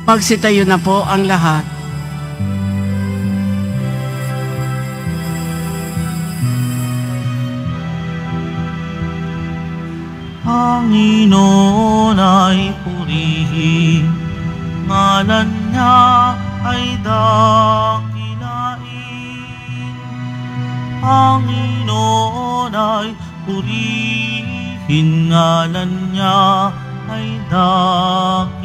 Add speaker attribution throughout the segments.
Speaker 1: Magsitayo na po ang lahat.
Speaker 2: Panginoon ay purihin, ngalan niya ay dakilain. Panginoon ay purihin, ngalan niya ay dakilain.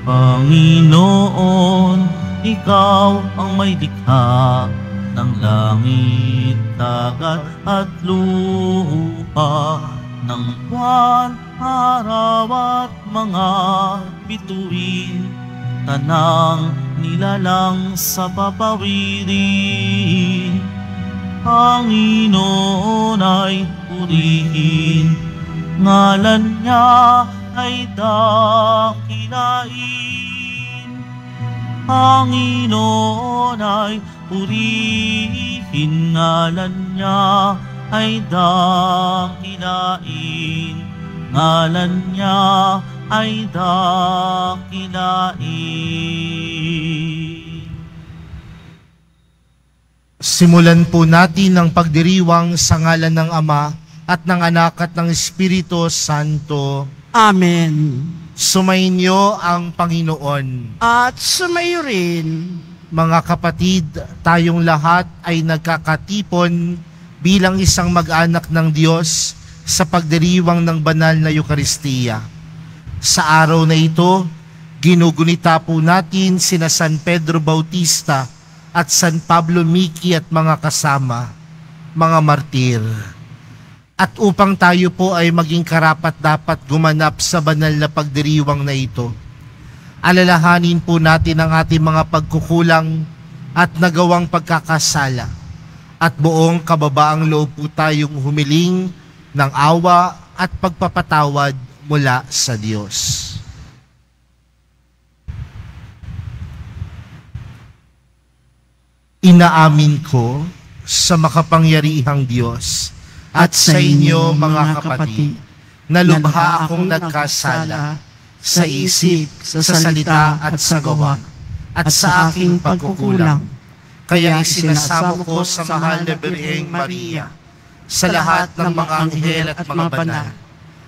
Speaker 2: Panginoon, ikaw ang may likha ng langit, dagat at lupa, ng buwan, araw at mga bituin, tanang nilalang sa papawirin. Panginoon ay purihin, ngalan niya ay dakilain. Panginoon ay purihin, ngalan niya ay dakilain. Ngalan niya ay dakilain.
Speaker 3: Simulan po natin ang pagdiriwang sa ngalan ng Ama at ng Anak at ng Espiritu Santo.
Speaker 1: Amen.
Speaker 3: Sumainyo ang Panginoon.
Speaker 1: At sumayo rin.
Speaker 3: Mga kapatid, tayong lahat ay nagkakatipon bilang isang mag-anak ng Diyos sa pagdiriwang ng banal na Eukaristiya. Sa araw na ito, ginugunita po natin sina San Pedro Bautista at San Pablo Miki at mga kasama, mga martir. At upang tayo po ay maging karapat-dapat gumanap sa banal na pagdiriwang na ito, alalahanin po natin ang ating mga pagkukulang at nagawang pagkakasala, at buong kababaang loob po tayong humiling ng awa at pagpapatawad mula sa Diyos. Inaamin ko sa makapangyarihang Diyos at sa inyo mga kapatid, na lubha akong nagkasala sa isip, sa salita at sa gawa, at sa aking pagkukulang. Kaya isinasamo ko sa mahal na Birheng Maria, sa lahat ng mga anghel at mga banal,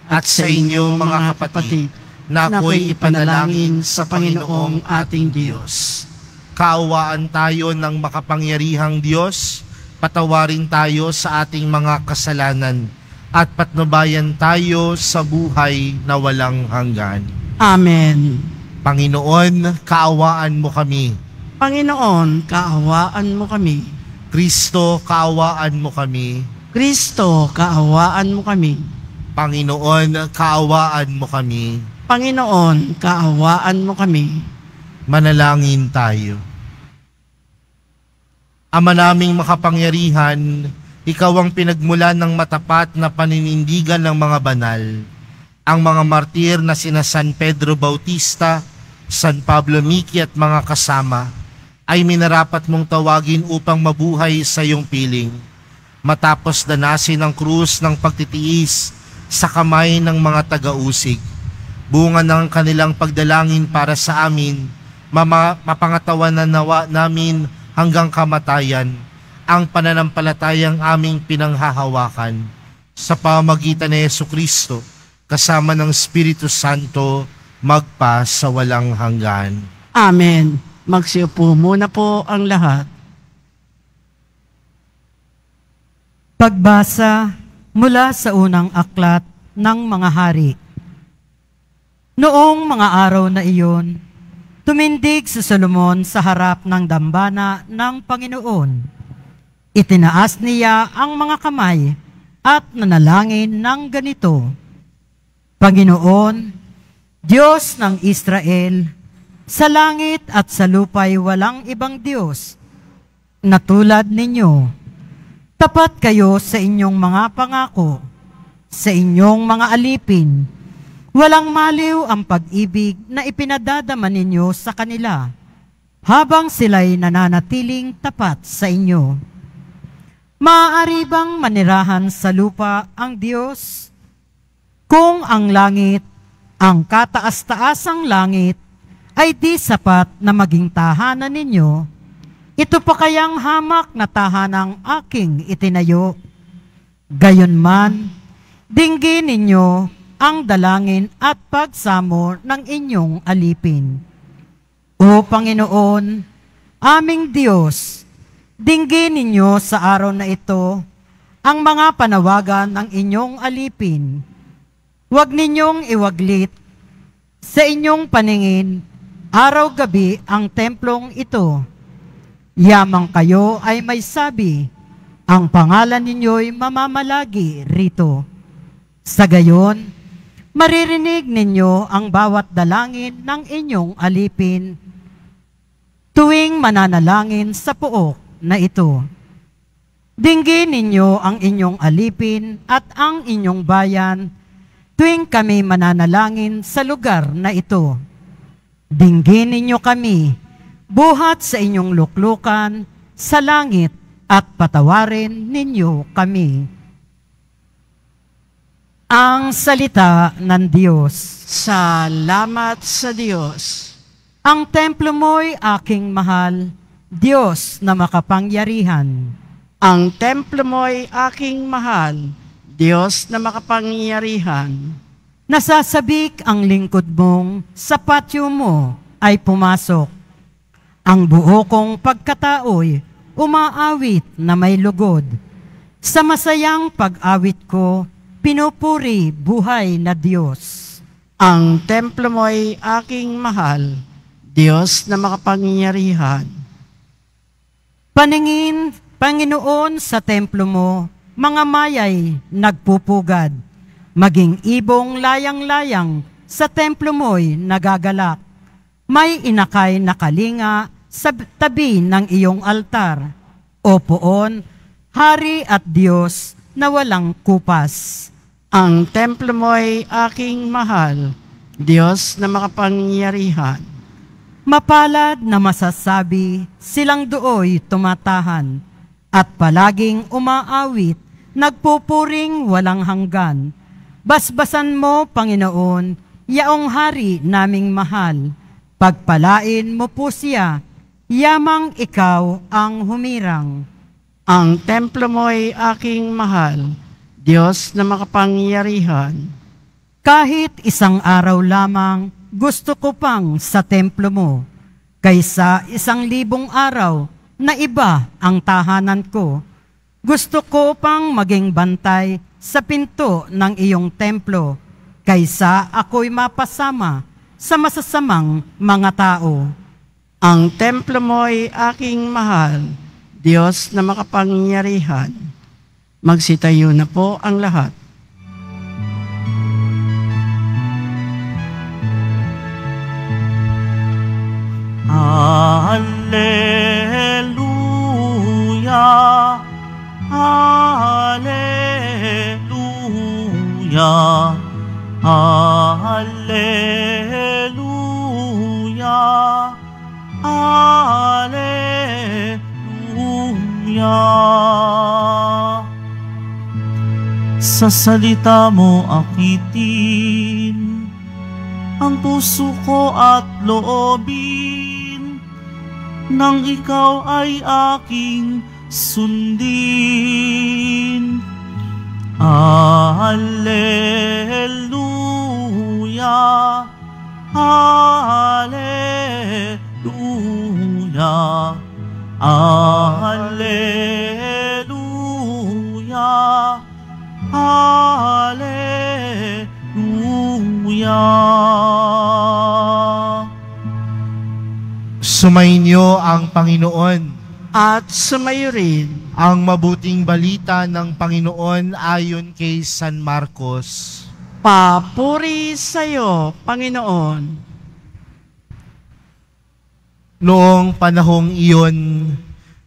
Speaker 3: at sa inyo mga kapatid, na ako'y ipanalangin sa Panginoong ating Diyos. Kaawaan tayo ng makapangyarihang Diyos, patawarin tayo sa ating mga kasalanan, at patnubayan tayo sa buhay na walang hanggan.
Speaker 1: Amen.
Speaker 3: Panginoon, kaawaan mo kami.
Speaker 1: Panginoon, kaawaan mo kami.
Speaker 3: Kristo, kaawaan mo kami.
Speaker 1: Kristo, kaawaan mo kami.
Speaker 3: Panginoon, kaawaan mo kami.
Speaker 1: Panginoon, kaawaan mo kami.
Speaker 3: Manalangin tayo. Ama naming makapangyarihan, ikaw ang pinagmulan ng matapat na paninindigan ng mga banal. Ang mga martir na sina San Pedro Bautista, San Pablo Miki at mga kasama ay minarapat mong tawagin upang mabuhay sa iyong piling. Matapos danasin ang krus ng pagtitiis sa kamay ng mga taga-usig, bunga ng kanilang pagdalangin para sa amin, mapangatawanan nawa namin hanggang kamatayan ang pananampalatayang aming pinanghahawakan. Sa pamamagitan ni Jesucristo, kasama ng Espiritu Santo, magpa sa walang hanggan.
Speaker 1: Amen. Magsiupo muna po ang lahat.
Speaker 4: Pagbasa mula sa unang aklat ng mga hari. Noong mga araw na iyon, tumindig si Solomon sa harap ng dambana ng Panginoon. Itinaas niya ang mga kamay at nanalangin ng ganito: Panginoon, Diyos ng Israel, sa langit at sa lupa'y walang ibang Diyos na tulad ninyo. Tapat kayo sa inyong mga pangako, sa inyong mga alipin. Walang maliw ang pag-ibig na ipinadadama ninyo sa kanila, habang sila'y nananatiling tapat sa inyo. Maaari bang manirahan sa lupa ang Diyos? Kung ang langit ang kataas-taasang langit ay di sapat na maging tahanan ninyo, ito pa kayang hamak na tahanang aking itinayo. Gayunman, dinggin ninyo ang dalangin at pagsamo ng inyong alipin. O Panginoon, aming Diyos, dinggin ninyo sa araw na ito ang mga panawagan ng inyong alipin. Huwag ninyong iwaglit sa inyong paningin araw-gabi ang templong ito. Yamang kayo ay may sabi, ang pangalan ninyo'y mamamalagi rito. Sa gayon, maririnig ninyo ang bawat dalangin ng inyong alipin tuwing mananalangin sa pook na ito. Dinggin ninyo ang inyong alipin at ang inyong bayan tuwing kami mananalangin sa lugar na ito. Dinggin ninyo kami buhat sa inyong luklukan sa langit at patawarin ninyo kami. Ang salita ng Diyos.
Speaker 1: Salamat sa Diyos.
Speaker 4: Ang templo mo'y aking mahal, Diyos na makapangyarihan.
Speaker 1: Ang templo mo'y aking mahal, Diyos na makapangyarihan.
Speaker 4: Nasasabik ang lingkod mong sa patio mo ay pumasok. Ang buo kong pagkatao'y umaawit na may lugod. Sa masayang pag-awit ko, pinupuri buhay na Diyos.
Speaker 1: Ang templo mo'y aking mahal, Diyos na makapangyarihan.
Speaker 4: Paningin, Panginoon, sa templo mo, mga mayay nagpupugad. Maging ibong layang-layang sa templo mo'y nagagalak. May inakay na kalinga sa tabi ng iyong altar. O poon, Hari at Diyos na walang kupas.
Speaker 1: Ang templo mo'y aking mahal, Diyos na makapangyarihan.
Speaker 4: Mapalad na masasabi, silang dooy tumatahan, at palaging umaawit, nagpupuring walang hanggan. Basbasan mo, Panginoon, yaong hari naming mahal. Pagpalain mo po siya, yamang ikaw ang humirang.
Speaker 1: Ang templo mo'y aking mahal, Diyos na makapangyarihan.
Speaker 4: Kahit isang araw lamang, gusto ko pang sa templo mo, kaysa 1,000 araw na iba ang tahanan ko. Gusto ko pang maging bantay sa pinto ng iyong templo, kaysa ako'y mapasama sa masasamang mga tao.
Speaker 1: Ang templo mo'y aking mahal, Diyos na makapangyarihan. Magsitayo na po ang lahat.
Speaker 2: Hallelujah, Hallelujah, Hallelujah, Hallelujah. Sa salita mo akitin ang puso ko at loobin, nang ikaw ay aking sundin. Hallelujah, Hallelujah, Hallelujah, Hallelujah.
Speaker 3: Sumainyo ang Panginoon.
Speaker 1: At sumayo rin
Speaker 3: Ang mabuting balita ng Panginoon ayon kay San Marcos.
Speaker 1: papuri sa iyo, Panginoon.
Speaker 3: Noong panahong iyon,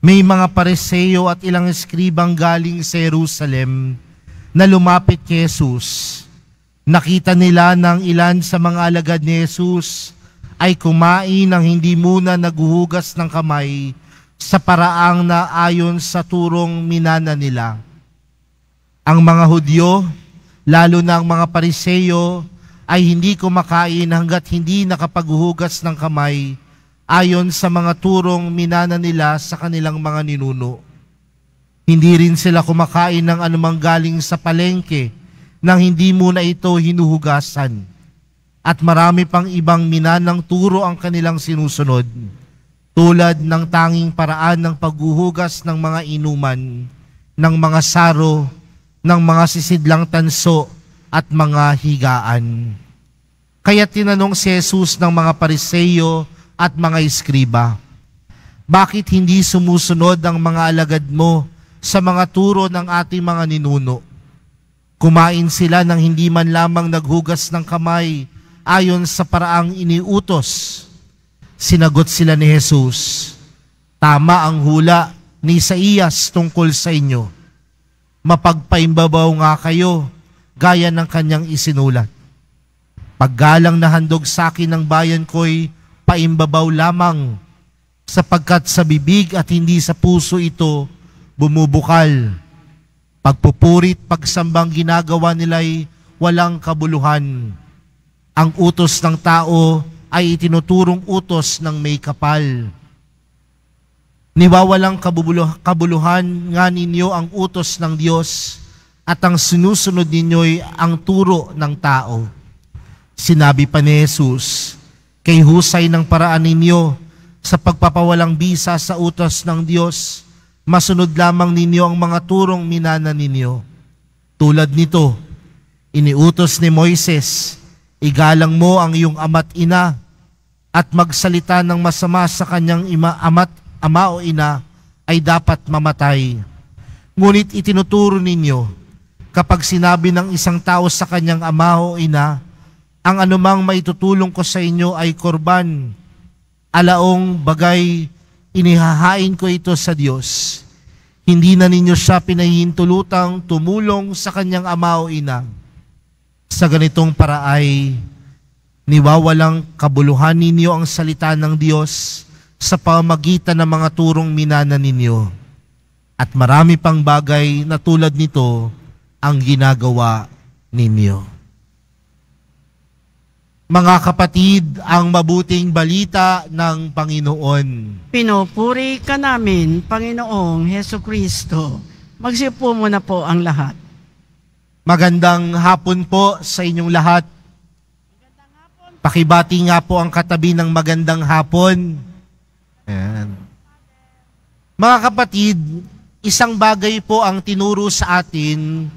Speaker 3: may mga Pariseo at ilang eskribang galing sa Jerusalem na lumapit kay Jesus. Nakita nila ng ilan sa mga alagad ni Jesus ay kumain ng hindi muna naguhugas ng kamay sa paraang na ayon sa turong minana nila. Ang mga Hudyo, lalo na ang mga Pariseo, ay hindi kumakain hanggat hindi nakapaghuhugas ng kamay ayon sa mga turong minana nila sa kanilang mga ninuno. Hindi rin sila kumakain ng anumang galing sa palengke nang hindi muna ito hinuhugasan. At marami pang ibang minanang turo ang kanilang sinusunod, tulad ng tanging paraan ng paghuhugas ng mga inuman, ng mga saro, ng mga sisidlang tanso, at mga higaan. Kaya tinanong si Jesus ng mga Pariseo at mga Eskriba, bakit hindi sumusunod ang mga alagad mo sa mga turo ng ating mga ninuno? Kumain sila nang hindi man lamang naghugas ng kamay ayon sa paraang iniutos. Sinagot sila ni Jesus, tama ang hula ni Isaías tungkol sa inyo. Mapagpaimbabaw nga kayo, gaya ng kanyang isinulat. Paggalang na handog sa akin ng bayan ko'y paimbabaw lamang, sapagkat sa bibig at hindi sa puso ito bumubukal. Pagpupurit, pagsambang ginagawa nila'y walang kabuluhan. Ang utos ng tao ay itinuturong utos ng may kapal. Niwawalang kabuluhan nga ninyo ang utos ng Diyos, at ang sinusunod ninyo'y ang turo ng tao. Sinabi pa ni Jesus, kay husay ng paraan ninyo sa pagpapawalang bisa sa utos ng Diyos, masunod lamang ninyo ang mga turong minana ninyo. Tulad nito, iniutos ni Moises, igalang mo ang iyong ama't ina, at magsalita ng masama sa kanyang ama o ina ay dapat mamatay. Ngunit itinuturo ninyo, kapag sinabi ng isang tao sa kanyang ama o ina, ang anumang maitutulong ko sa inyo ay korban, alaong bagay inihahain ko ito sa Diyos. Hindi na ninyo siya pinahihintulutang tumulong sa kanyang ama o ina. Sa ganitong paraay, niwawalang kabuluhan ninyo ang salita ng Diyos sa pamamagitan ng mga turong minana ninyo. At marami pang bagay na tulad nito ang ginagawa ninyo. Mga kapatid, ang mabuting balita ng Panginoon.
Speaker 1: Pinupuri ka namin, Panginoong Heso Kristo. Magsipo muna po ang lahat.
Speaker 3: Magandang hapon po sa inyong lahat. Pakibati nga po ang katabi ng magandang hapon. Ayan. Mga kapatid, isang bagay po ang tinuro sa atin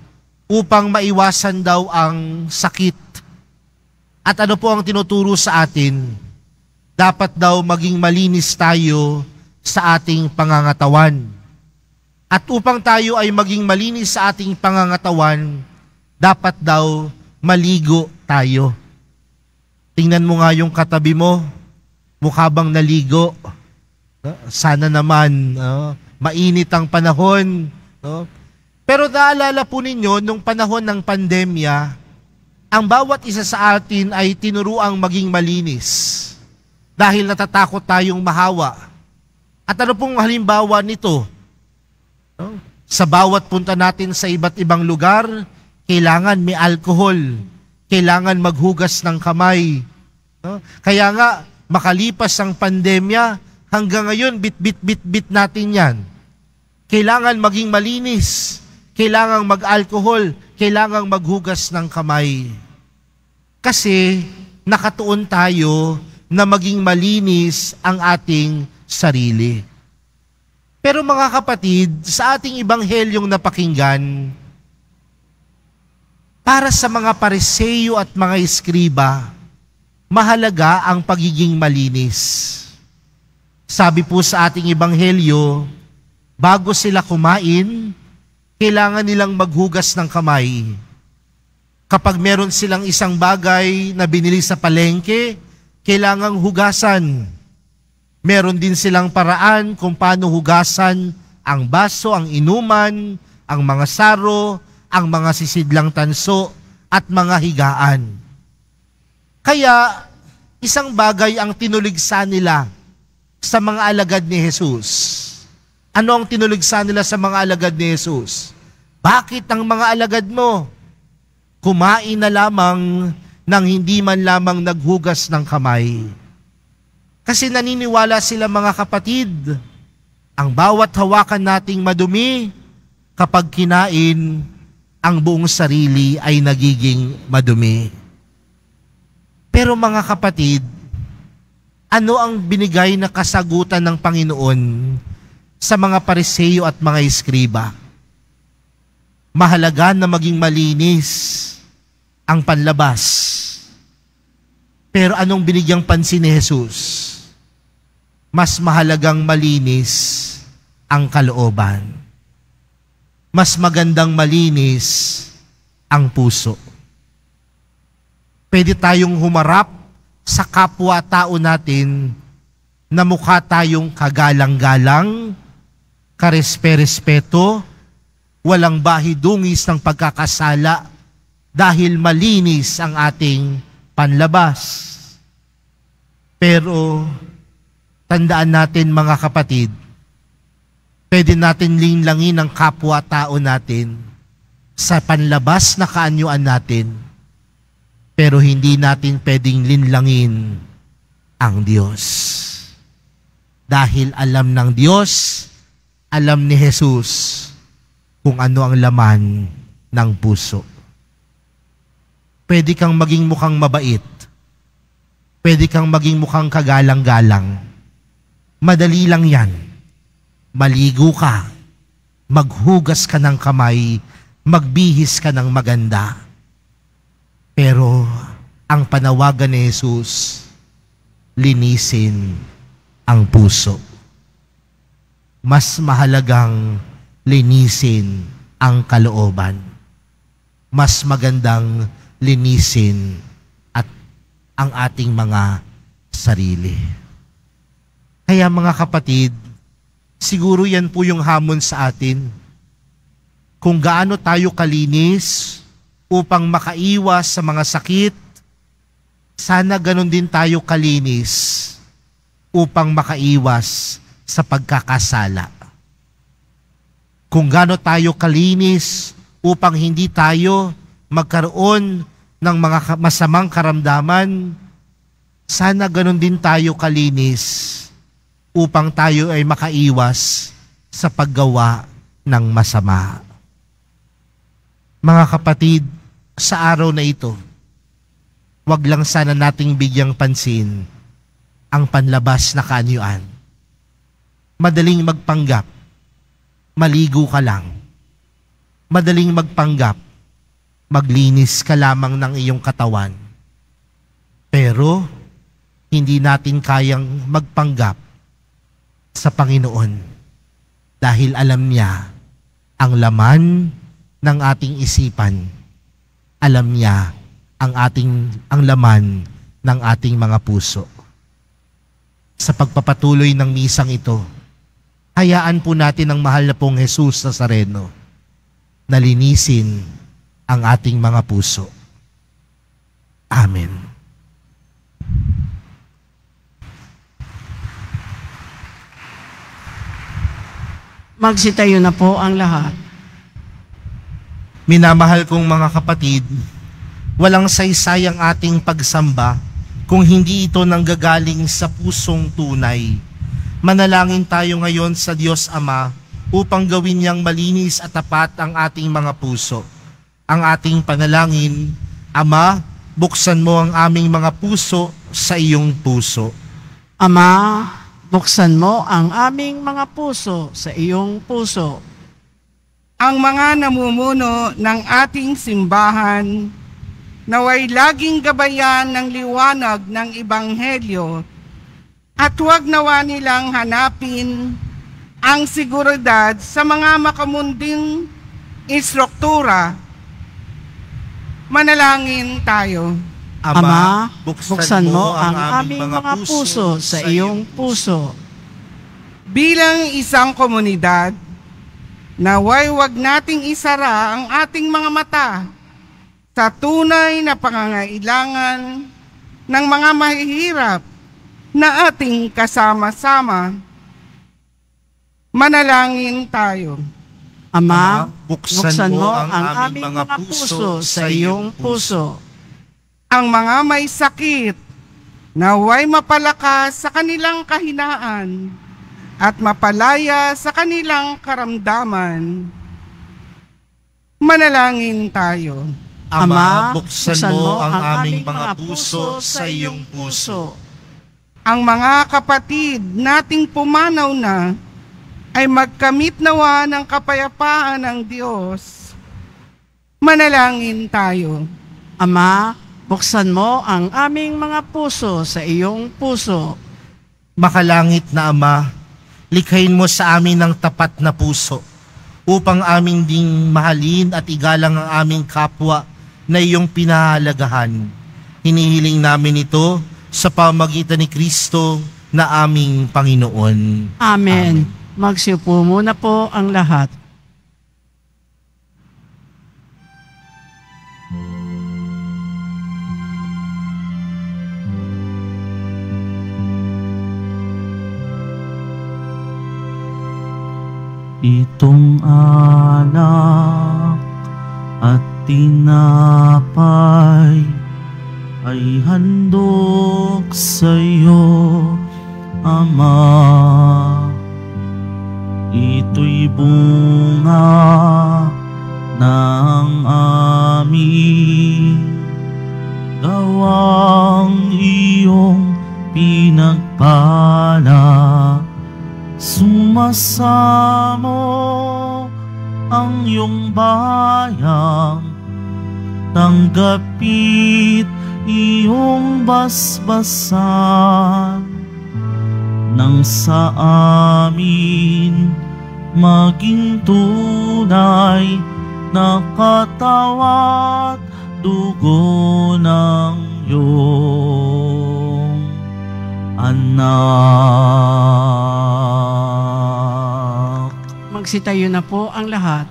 Speaker 3: upang maiwasan daw ang sakit. At ano po ang tinuturo sa atin? Dapat daw maging malinis tayo sa ating pangangatawan. At upang tayo ay maging malinis sa ating pangangatawan, dapat daw maligo tayo. Tingnan mo nga yung katabi mo, mukha bang naligo? Sana naman, mainit ang panahon. Pero naalala po ninyo, nung panahon ng pandemya, ang bawat isa sa atin ay tinuruang maging malinis dahil natatakot tayong mahawa. At ano pong halimbawa nito? Sa bawat punta natin sa iba't ibang lugar, kailangan may alcohol, kailangan maghugas ng kamay. Kaya nga, makalipas ang pandemya, hanggang ngayon, bit natin yan. Kailangan maging malinis, kailangan mag-alcohol, kailangan maghugas ng kamay. Kasi nakatuon tayo na maging malinis ang ating sarili. Pero mga kapatid, sa ating ibanghelyong napakinggan, para sa mga Pariseo at mga Eskriba, mahalaga ang pagiging malinis. Sabi po sa ating ibanghelyo, bago sila kumain, kailangan nilang maghugas ng kamay. Kapag meron silang isang bagay na binili sa palengke, kailangang hugasan. Meron din silang paraan kung paano hugasan ang baso, ang inuman, ang mga saro, ang mga sisidlang tanso, at mga higaan. Kaya, isang bagay ang tinuligsa nila sa mga alagad ni Jesus. Ano ang tinuligsa nila sa mga alagad ni Jesus? Bakit ang mga alagad mo kumain na lamang nang hindi man lamang naghugas ng kamay. Kasi naniniwala sila mga kapatid, ang bawat hawakan nating madumi, kapag kinain, ang buong sarili ay nagiging madumi. Pero mga kapatid, ano ang binigay na kasagutan ng Panginoon sa mga Pariseo at mga Eskriba? Mahalaga na maging malinis ang panlabas. Pero anong binigyang pansin ni Jesus? Mas mahalagang malinis ang kalooban. Mas magandang malinis ang puso. Pwede tayong humarap sa kapwa-tao natin na mukha tayong kagalang-galang, karespe-respeto, walang bahidungis ng pagkakasala dahil malinis ang ating panlabas. Pero tandaan natin mga kapatid, pwede natin linlangin ang kapwa-tao natin sa panlabas na kaanyuan natin, pero hindi natin pwedeng linlangin ang Diyos. Dahil alam ng Diyos, alam ni Jesus kung ano ang laman ng puso. Pwede kang maging mukhang mabait. Pwede kang maging mukhang kagalang-galang. Madali lang yan. Maligo ka, maghugas ka ng kamay, magbihis ka ng maganda. Pero ang panawagan ni Jesus, linisin ang puso. Mas mahalagang linisin ang kalooban. Mas magandang linisin at ang ating mga sarili. Kaya mga kapatid, siguro yan po yung hamon sa atin. Kung gaano tayo kalinis upang makaiwas sa mga sakit, sana ganun din tayo kalinis upang makaiwas sa pagkakasala. Kung gaano tayo kalinis upang hindi tayo magkaroon ng mga masamang karamdaman, sana ganun din tayo kalinis upang tayo ay makaiwas sa paggawa ng masama. Mga kapatid, sa araw na ito, wag lang sana nating bigyang pansin ang panlabas na kaanyuan. Madaling magpanggap, maligo ka lang. Madaling magpanggap, maglinis ka lamang ng iyong katawan. Pero, hindi natin kayang magpanggap sa Panginoon dahil alam niya ang laman ng ating isipan. Alam niya ang laman ng ating mga puso. Sa pagpapatuloy ng misang ito, hayaan po natin ang mahal na pong Jesus Nazareno na linisin ang ating mga puso. Amen.
Speaker 1: Magsitayo na po ang lahat.
Speaker 3: Minamahal kong mga kapatid, walang saysay ang ating pagsamba kung hindi ito nanggagaling sa pusong tunay. Manalangin tayo ngayon sa Diyos Ama upang gawin niyang malinis at tapat ang ating mga puso. Ang ating panalangin, Ama, buksan mo ang aming mga puso sa iyong puso.
Speaker 1: Ama, buksan mo ang aming mga puso sa iyong puso.
Speaker 5: Ang mga namumuno ng ating simbahan, naway laging gabayan ng liwanag ng Ebanghelyo at huwag nawa nilang hanapin ang seguridad sa mga makamunding istruktura. Manalangin tayo.
Speaker 1: Ama, buksan mo ang aming mga puso sa iyong puso.
Speaker 5: Bilang isang komunidad, naway wag nating isara ang ating mga mata sa tunay na pangangailangan ng mga mahihirap na ating kasama-sama. Manalangin tayo.
Speaker 1: Ama, buksan mo ang aming mga puso sa iyong puso.
Speaker 5: ang mga may sakit, naway mapalakas sa kanilang kahinaan at mapalaya sa kanilang karamdaman. Manalangin tayo.
Speaker 3: Ama, buksan mo ang aming mga puso sa iyong puso.
Speaker 5: Ang mga kapatid nating pumanaw na ay magkamit nawa ng kapayapaan ng Diyos. Manalangin tayo.
Speaker 1: Ama, buksan mo ang aming mga puso sa iyong puso.
Speaker 3: Makalangit na Ama, likhain mo sa amin ng tapat na puso upang aming ding mahalin at igalang ang aming kapwa na iyong pinahalagahan. Hinihiling namin ito sa pamagitan ni Kristo na aming Panginoon.
Speaker 1: Amen. Magsiupo muna po ang lahat.
Speaker 2: Itong alak at tinapay ay handog sa iyo, Ama. Ito'y bunga ng aming gawang iyong pinagpala. Sumasamo ang iyong bayang, tanggapit iyong basbasan, nang sa amin maging tunay na katawan at dugo ng iyong anak.
Speaker 1: Magsitayo na po ang lahat.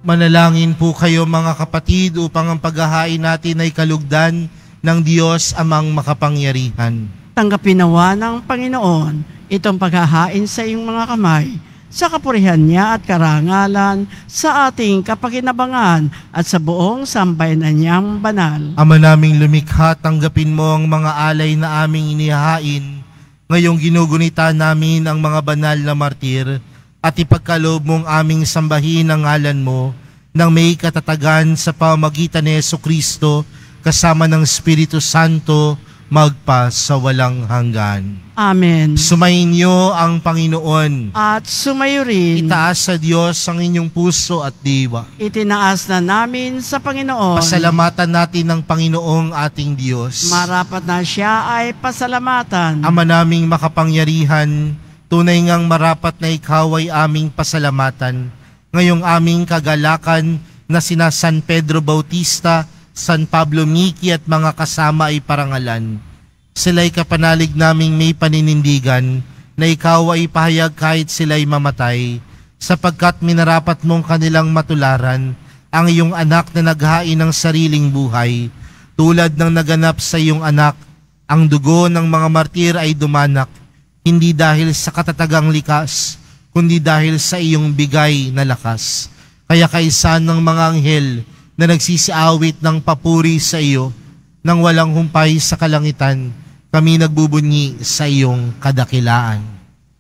Speaker 3: Manalangin po kayo mga kapatid upang ang paghahain natin ay kalugdan ng Diyos Amang makapangyarihan.
Speaker 1: Tanggapin nawa ng Panginoon itong paghahain sa iyong mga kamay, sa kapurihan niya at karangalan, sa ating kapakinabangan at sa buong sambayanan niyang banal.
Speaker 3: Ama naming lumikha, tanggapin mo ang mga alay na aming inihahain. Ngayong ginugunita namin ang mga banal na martir at ipagkaloob mong aming sambahin ang ngalan mo nang may katatagan sa pamamagitan ni Jesucristo kasama ng Espiritu Santo magpa sa walang hanggan.
Speaker 1: Amen.
Speaker 3: Sumainyo ang Panginoon.
Speaker 1: At sumayo rin.
Speaker 3: Itaas sa Diyos ang inyong puso at diwa.
Speaker 1: Itinaas na namin sa Panginoon.
Speaker 3: Pasalamatan natin ng Panginoong ating Diyos.
Speaker 1: Marapat na siya ay pasalamatan.
Speaker 3: Ama naming makapangyarihan, tunay ngang marapat na ikaw ay aming pasalamatan. Ngayong aming kagalakan na sina San Pedro Bautista, San Pablo Miki at mga kasama ay parangalan. Sila'y kapanalig naming may paninindigan na ikaw ay pahayag kahit sila'y mamatay, sapagkat minarapat mong kanilang matularan ang iyong anak na naghain ng sariling buhay. Tulad ng naganap sa iyong anak, ang dugo ng mga martir ay dumanak, hindi dahil sa katatagang likas, kundi dahil sa iyong bigay na lakas. Kaya kaisa ng mga anghel na nagsisiawit ng papuri sa iyo, nang walang humpay sa kalangitan, kami nagbubunyi sa iyong kadakilaan.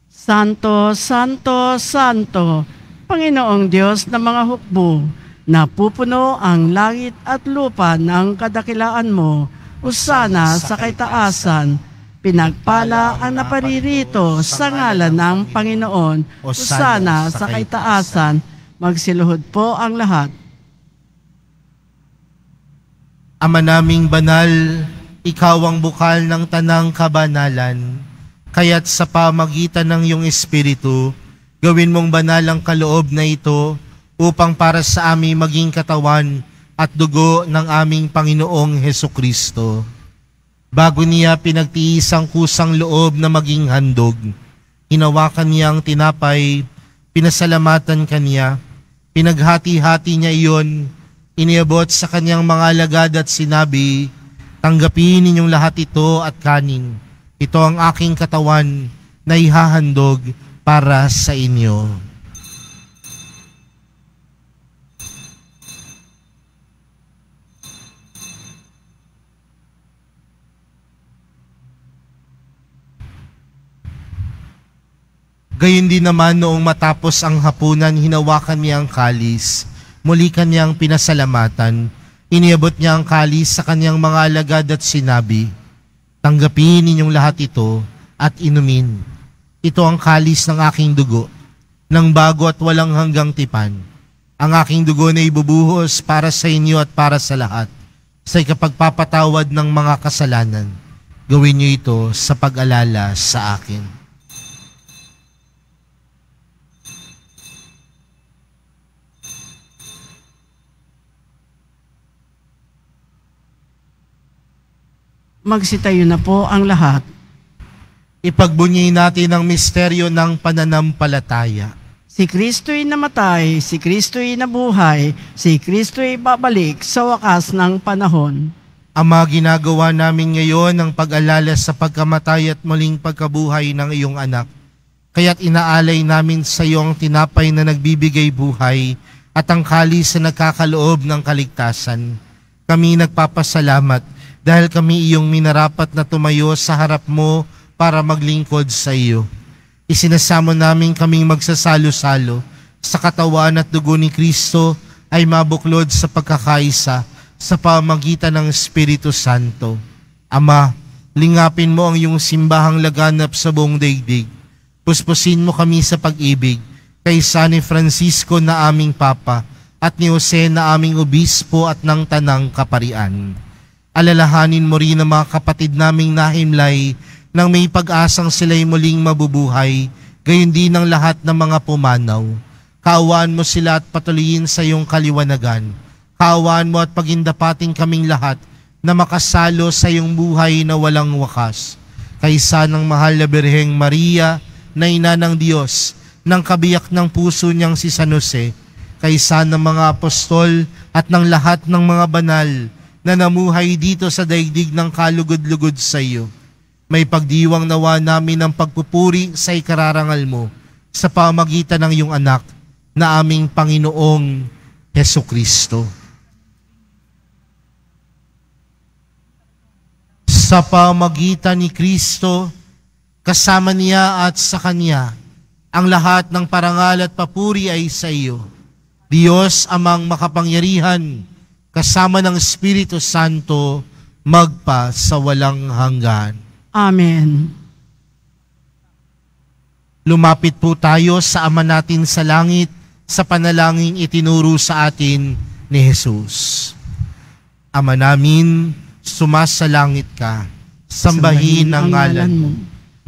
Speaker 1: Santo, Santo, Santo, Panginoong Diyos ng mga hukbo, napupuno ang langit at lupa ng kadakilaan mo. Hosana sa kaitaasan, pinagpala ang naparirito sa ngalan ng Panginoon. Hosana sa kaitaasan, magsiluhod po ang lahat.
Speaker 3: Ama naming banal, ikaw ang bukal ng tanang kabanalan, kaya't sa pamagitan ng iyong Espiritu, gawin mong banal ang kaloob na ito upang para sa aming maging katawan at dugo ng aming Panginoong Hesukristo. Bago niya pinagtiis ang kusang loob na maging handog, hinawakan niya ang tinapay, pinasalamatan kaniya, pinaghati-hati niya iyon, iniabot sa kanyang mga alagad at sinabi, tanggapin ninyong lahat ito at kanin. Ito ang aking katawan na ihahandog para sa inyo. Gayon din naman noong matapos ang hapunan, hinawakan niya ang kalis. Muli kanyang pinasalamatan. Iniabot niya ang kalis sa kanyang mga alagad at sinabi, "Tanggapin ninyong lahat ito at inumin. Ito ang kalis ng aking dugo, ng bago at walang hanggang tipan. Ang aking dugo na ibubuhos para sa inyo at para sa lahat, sa ikapagpapatawad ng mga kasalanan. Gawin niyo ito sa pag-alala sa akin."
Speaker 1: Magsitayo na po ang lahat.
Speaker 3: Ipagbunyi natin ang misteryo ng pananampalataya.
Speaker 1: Si Kristo'y namatay, si Kristo'y nabuhay, si Kristo'y babalik sa wakas ng panahon.
Speaker 3: Ama, ginagawa namin ngayon ang pag-alala sa pagkamatay at muling pagkabuhay ng iyong anak. Kaya't inaalay namin sa iyo ang tinapay na nagbibigay buhay at ang kalis na nagkakaloob ng kaligtasan. Kami nagpapasalamat dahil kami iyong minarapat na tumayo sa harap mo para maglingkod sa iyo. Isinasamo namin kaming magsasalo-salo sa katawan at dugo ni Kristo ay mabuklod sa pagkakaisa sa pamamagitan ng Espiritu Santo. Ama, lingapin mo ang iyong simbahang laganap sa buong daigdig. Puspusin mo kami sa pag-ibig kay San Francisco na aming Papa at ni Jose na aming Obispo at ng Tanang Kaparian. Alalahanin mo rin ang mga kapatid naming nahimlay nang may pag-asang sila'y muling mabubuhay, gayon din ang lahat ng mga pumanaw. Kaawaan mo sila at patuloyin sa iyong kaliwanagan. Kaawaan mo at pagindapating kaming lahat na makasalo sa iyong buhay na walang wakas. Kaysa ng mahal na Birheng Maria, na ina ng Diyos, ng kabiyak ng puso niyang si San Jose, kaysa ng mga apostol at ng lahat ng mga banal na namuhay dito sa daigdig ng kalugod-lugod sa iyo. May pagdiwang nawa namin ang pagpupuri sa ikararangal mo sa pamagitan ng iyong anak na aming Panginoong Hesukristo. Sa pamagitan ni Kristo, kasama niya at sa Kanya, ang lahat ng parangal at papuri ay sa iyo. Diyos amang makapangyarihan, kasama ng Espiritu Santo, magpa sa walang hanggan.
Speaker 1: Amen.
Speaker 3: Lumapit po tayo sa Ama natin sa langit sa panalangin itinuro sa atin ni Jesus. Ama namin, sumasalangit ka, sambahin ang ngalan mo,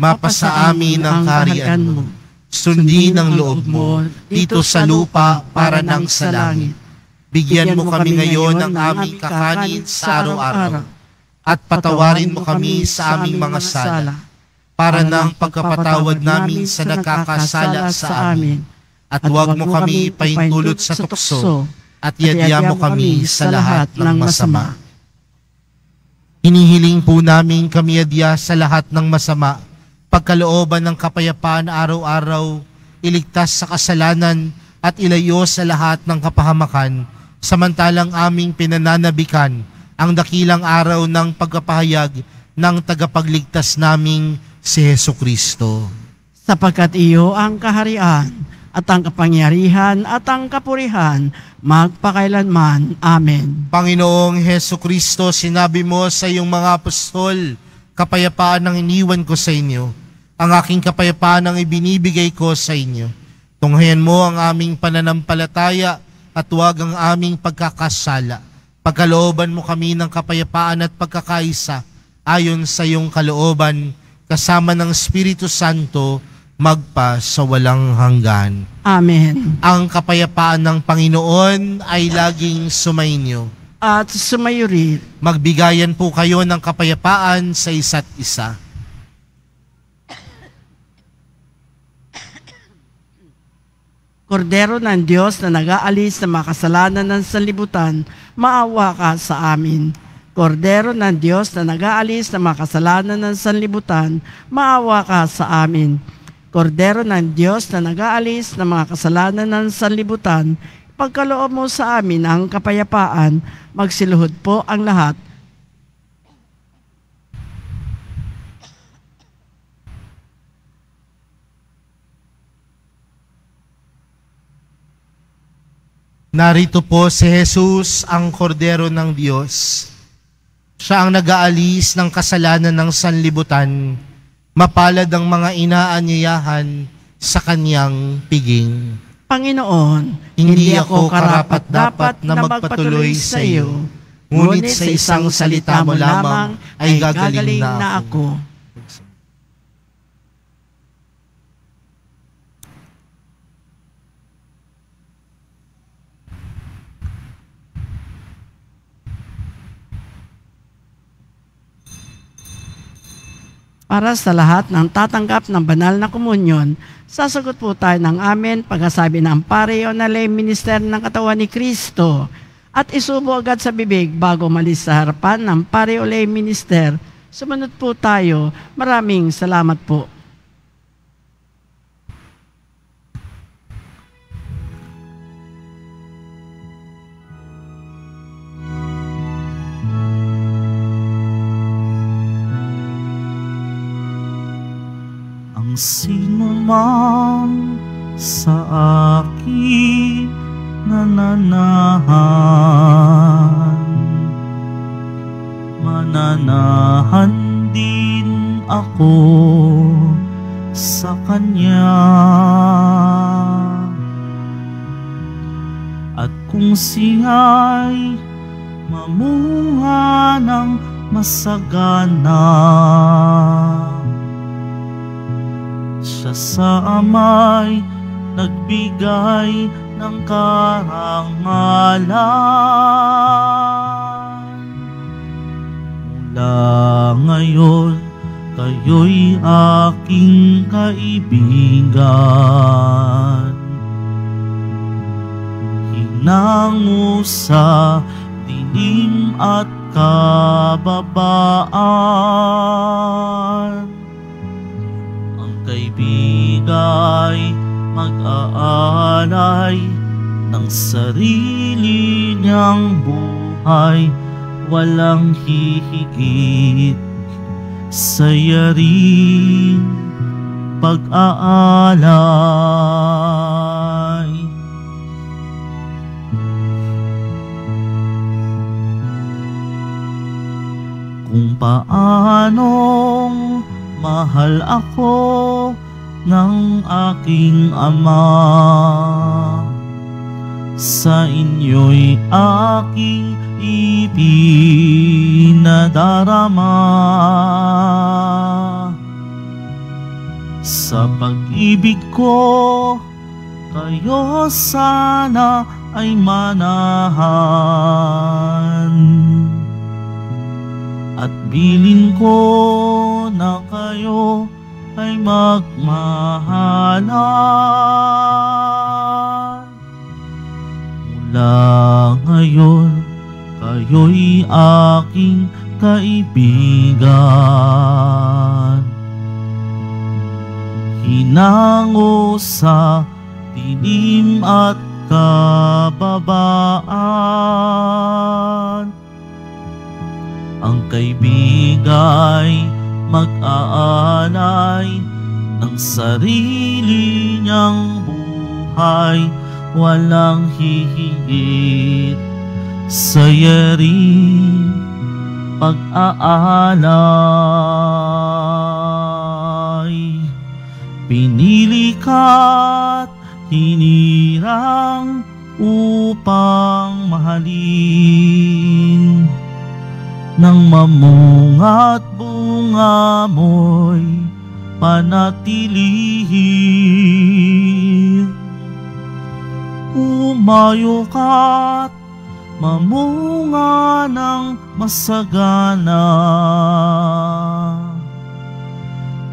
Speaker 3: mapasa amin ang kaharian mo, sundin ang loob mo dito sa lupa para nang sa langit. Bigyan mo kami ngayon ng aming kakanin sa araw-araw at patawarin mo kami sa aming mga sala para ng pagkapatawad namin sa nakakasala sa amin. At huwag mo kami paintulot sa tukso at yadya mo kami sa lahat ng masama. Hinihiling po namin kami yadya sa lahat ng masama, pagkalooban ng kapayapaan araw-araw, iligtas sa kasalanan at ilayo sa lahat ng kapahamakan, samantalang aming pinananabikan ang dakilang araw ng pagkapahayag ng tagapagligtas naming si Hesukristo.
Speaker 1: Sapagkat iyo ang kaharian at ang kapangyarihan at ang kapurihan magpakailanman. Amen.
Speaker 3: Panginoong Hesukristo, sinabi mo sa iyong mga apostol, kapayapaan ang iniwan ko sa inyo, ang aking kapayapaan ang ibinibigay ko sa inyo. Tunghayan mo ang aming pananampalataya at huwag ang aming pagkakasala. Pagkalooban mo kami ng kapayapaan at pagkakaisa ayon sa iyong kalooban, kasama ng Espiritu Santo, magpa sa walang hanggan.
Speaker 1: Amen.
Speaker 3: Ang kapayapaan ng Panginoon ay laging sumainyo.
Speaker 1: At sumayo rin.
Speaker 3: Magbigayan po kayo ng kapayapaan sa isa't isa.
Speaker 1: Kordero ng Diyos na nag-aalis ng mga kasalanan ng sanlibutan, maawa ka sa amin. Kordero ng Diyos na nag-aalis ng mga kasalanan ng sanlibutan, maawa ka sa amin. Kordero ng Diyos na nag-aalis ng mga kasalanan ng sanlibutan, pagkaloob mo sa amin ang kapayapaan, magsiluhod po ang lahat.
Speaker 3: Narito po si Jesus, ang kordero ng Diyos. Siya ang nag-aalis ng kasalanan ng sanlibutan. Mapalad ang mga inaanyayahan sa kanyang piging.
Speaker 1: Panginoon, hindi ako karapat-dapat na magpatuloy sa iyo, ngunit sa isang salita mo lamang ay gagaling na ako. Para sa lahat ng tatanggap ng banal na komunyon, sasagot po tayo ng amen pagkasabi ng pari o na lay minister ng katawan ni Kristo at isubo agad sa bibig bago malis sa harapan ng pari o lay minister. Sumunod po tayo. Maraming salamat po.
Speaker 2: Ang sino man sa akin nananahan, mananahan din ako sa Kanya. At kung siya'y mamunga ng masagana, siya sa amay nagbigay ng karangalan. Mula ngayon, kayo'y aking kaibigan. Hinango sa dilim at kababaan, kaibigay mag-aalay ng sarili niyang buhay, walang hihigit sa yaring pag-aalay. Kung paanong mahal ako ng aking Ama, sa inyo'y aking ipinadarama. Sa pag-ibig ko, kayo sana ay manahan. At bilin ko na kayo ay magmahalan. Mula ngayon, kayo'y aking kaibigan. Hinango sa dilim at kababaan, ang kaibigay mag-aalay ng sarili niyang buhay, walang hihigit sa yaring pag-aalay. Pinili ka't hinirang upang mahalin, nang mamunga't bunga mo'y panatilihin. Umayo ka't mamunga ng masagana,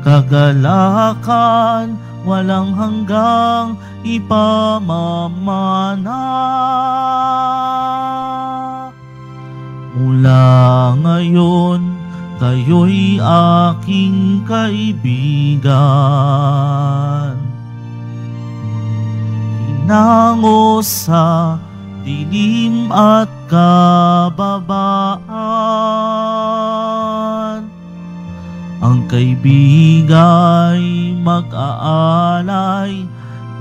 Speaker 2: kagalakan walang hanggang ipamamana. Mula ngayon, kayo'y aking kaibigan. Hinango sa dilim at kababaan, ang kaibigay mag-aalay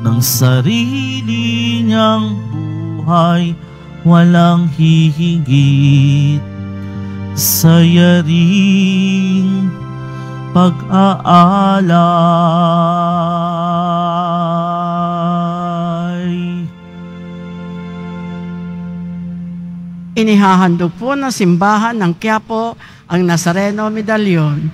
Speaker 2: ng sarili niyang buhay, buhay walang hihigit sa yaring pag-aalay.
Speaker 1: Inihahandog po ng simbahan ng Quiapo ang Nazareno Medallion.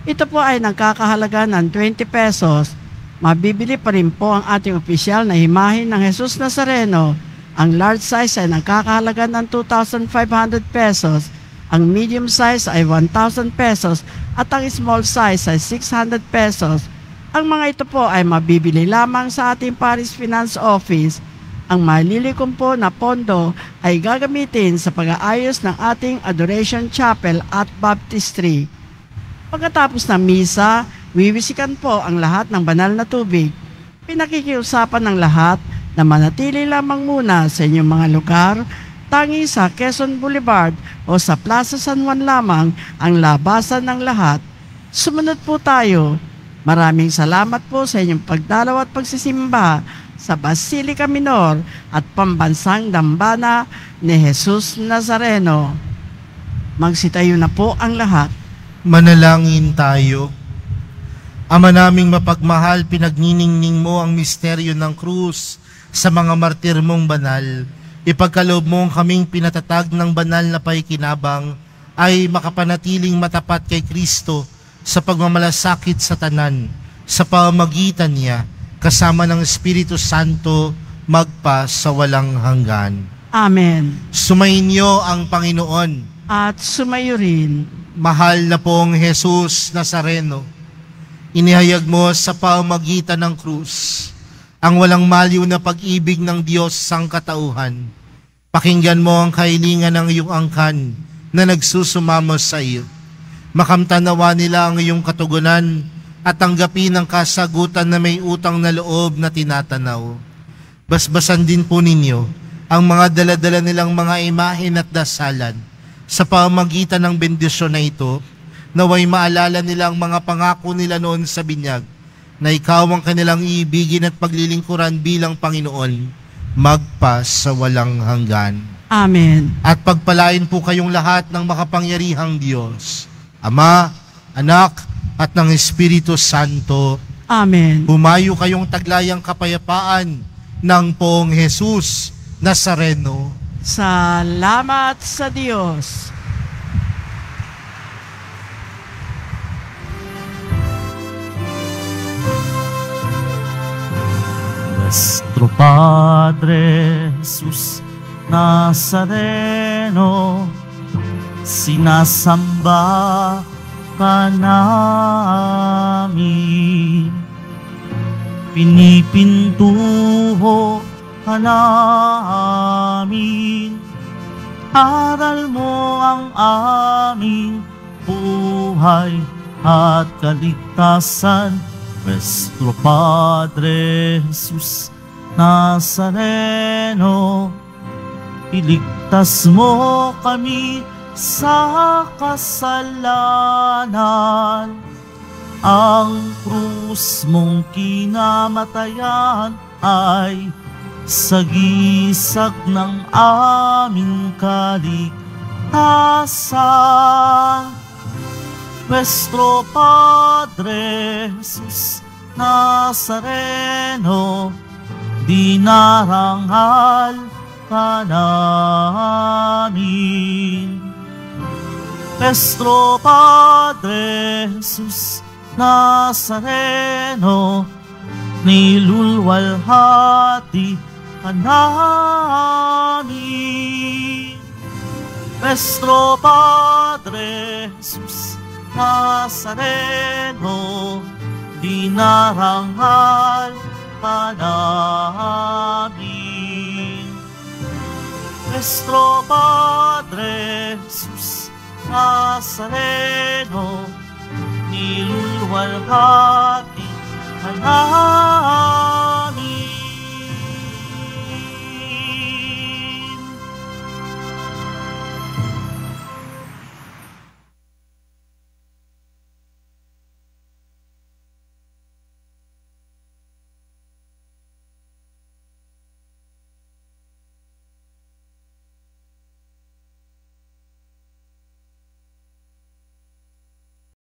Speaker 1: Ito po ay nagkakahalaga ng 20 pesos. Mabibili pa rin po ang ating opisyal na imahe ng Jesus Nazareno. Ang large size ay nagkakahalaga ng 2,500 pesos. Ang medium size ay 1,000 pesos at ang small size ay 600 pesos. Ang mga ito po ay mabibili lamang sa ating Parish Finance Office. Ang malilikom po na pondo ay gagamitin sa pag-aayos ng ating Adoration Chapel at Baptistry. Pagkatapos ng misa, wiwisikan po ang lahat ng banal na tubig. Pinakikiusapan ng lahat na manatili lamang muna sa inyong mga lugar, tangi sa Quezon Boulevard o sa Plaza San Juan lamang ang labasan ng lahat. Sumunod po tayo. Maraming salamat po sa inyong pagdalaw at pagsisimba sa Basilica Minor at Pambansang Dambana ni Jesus Nazareno. Magsitayo na po ang lahat.
Speaker 3: Manalangin tayo. Ama naming mapagmahal, pinagniningning mo ang misteryo ng krus sa mga martir mong banal. Ipagkaloob mo kaming pinatatag ng banal na paikinabang ay makapanatiling matapat kay Kristo sa pagmamalasakit sa tanan, sa pamamagitan niya, kasama ng Espiritu Santo, magpa sa walang hanggan.
Speaker 1: Amen.
Speaker 3: Sumainyo ang Panginoon.
Speaker 1: At sumayo rin.
Speaker 3: Mahal na pong Jesus Nazareno, inihayag mo sa pamamagitan ng krus ang walang maliw na pag-ibig ng Diyos sang katauhan. Pakinggan mo ang kahilingan ng iyong angkan na nagsusumamo sa iyo. Makamtanawa nila ang iyong katugunan at tanggapin ang kasagutan na may utang na loob na tinatanaw. Basbasan din po ninyo ang mga daladala nilang mga imahen at dasalan. Sa pamamagitan ng bendisyon na ito, naway maalala nila ang mga pangako nila noon sa binyag, na ikaw ang kanilang iibigin at paglilingkuran bilang Panginoon, magpa sa walang hanggan.
Speaker 1: Amen.
Speaker 3: At pagpalain po kayong lahat ng makapangyarihang Diyos, Ama, Anak, at ng Espiritu Santo.
Speaker 1: Amen.
Speaker 3: Humayo kayong taglayang kapayapaan ng Poong Jesus Nazareno.
Speaker 1: Salamat sa Diyos.
Speaker 2: Nuestro Padre Jesus Nazareno, sinasamba ka namin, pinipintuho ka namin, aral mo ang aming buhay at kaligtasan. Nuestro Padre Jesus Nazareno, iligtas mo kami sa kasalanan. Ang krus mong kinamatayan ay sagisag ng aming kaligtasan. Nuestro Padre Jesus Nazareno, dinarangal ka namin. Nuestro Padre Jesus Nazareno, nilulwalhati ka namin. Nuestro Padre Jesus Nazareno, dinarangal ka namin. Nuestro Padre Jesus Nazareno, nilulwalhati ka namin.